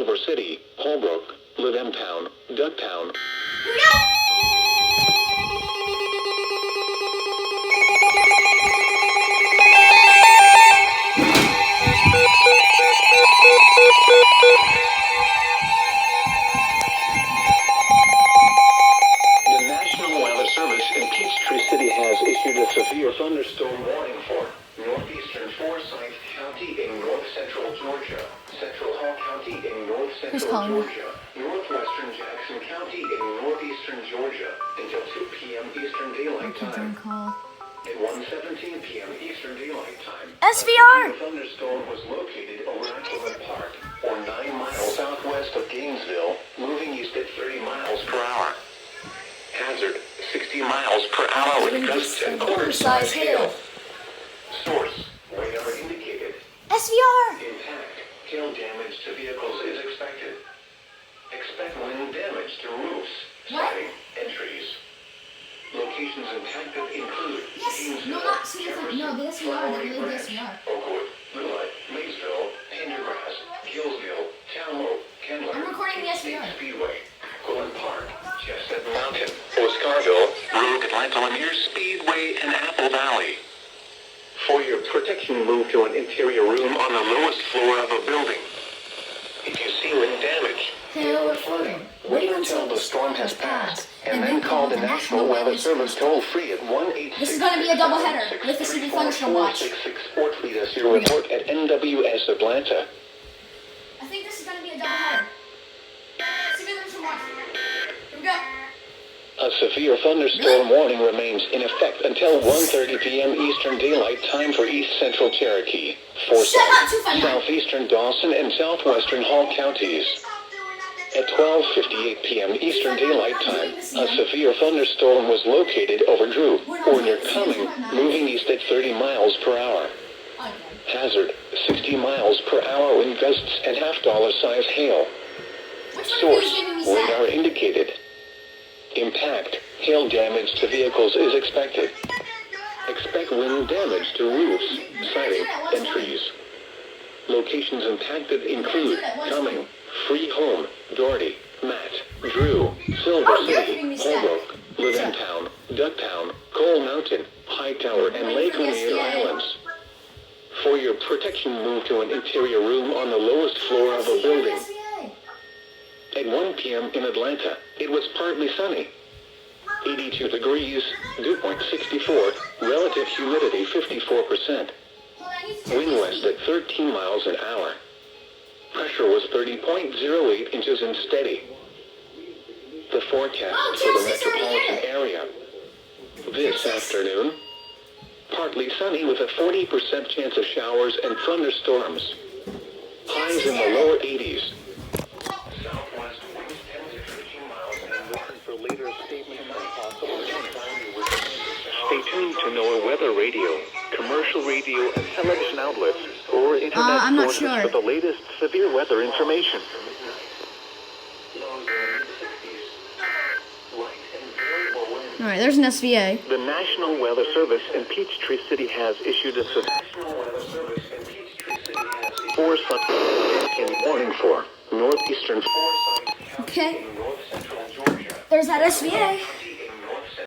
Silver City, Holbrook, Liventown, Ducktown. The National Weather Service in Peachtree City has issued a severe thunderstorm warning for northeastern Forsyth County in north-central Georgia, Central Hall County in north-central Georgia, northwestern Jackson County in northeastern Georgia until 2 p.m. Eastern Daylight Time. At 1:17 p.m. Eastern Daylight Time, SVR! the thunderstorm was located over Aquila Park, or 9 miles southwest of Gainesville, moving east at 30 miles per hour. Hazard, 60 miles per hour with gusts and quarter-size hail. Source, radar indicated. SVR! Impact, hail damage to vehicles is expected. Expect wind damage to roofs, siding, and trees. Locations impacted include Gainesville, Jefferson, Flowery Branch, Oakwood, Lillard, Maysville, Pendergrass, Gillsville, Town Oak, Kendler, I'm recording the State SVR. Speedway, Aquilon Park, Chestnut Mountain, Oscarville, Rogue Atlanta Lanier Speedway, and Apple Valley. For your protection, move to an interior room on the lowest floor of a building. If you see wind damage, hail or flooding, wait until the storm has passed, and then call the National Weather Service toll-free at 1-866. This is going to be a doubleheader with the severe thunderstorm watch. 464. Tweet us your report at NWS Atlanta. I think this is going to be a doubleheader. Severe thunderstorm watch. Here we go. A severe thunderstorm warning remains in effect until 1:30 p.m. Eastern Daylight Time for East Central Cherokee, Forsyth, southeastern Dawson, and southwestern Hall counties. At 12:58 p.m. Eastern Daylight Time, a severe thunderstorm was located over Drew, or near Cumming, moving east at 30 miles per hour. Hazard, 60 miles per hour wind gusts and half-dollar-size hail. Source, radar indicated. Impact, hail damage to vehicles is expected. Expect wind damage to roofs, siding, and trees. Locations impacted include Cumming, Free Home, Doherty, Matt, Drew, Silver City, Holbrook, Liventown, Ducktown, Coal Mountain, Hightower, and Lake Lanier Islands. For your protection, move to an interior room on the lowest floor of a building. At 1 p.m. in Atlanta, it was partly sunny. 82 degrees, dew point 64, relative humidity 54%. Wind west at 13 miles an hour. Pressure was 30.08 inches and steady. The forecast for the metropolitan area. This afternoon, partly sunny with a 40% chance of showers and thunderstorms. Highs in the lower 80s. Southwest winds 10 to 15 miles and listen for later statements on possible impact. Stay tuned to NOAA Weather Radio, commercial radio and television outlets, or internet sources for the latest severe weather information. Alright, there's an SVA. The National Weather Service in Peachtree City has issued a warning for northeastern Forsyth County in north-central Georgia. There's that SVA.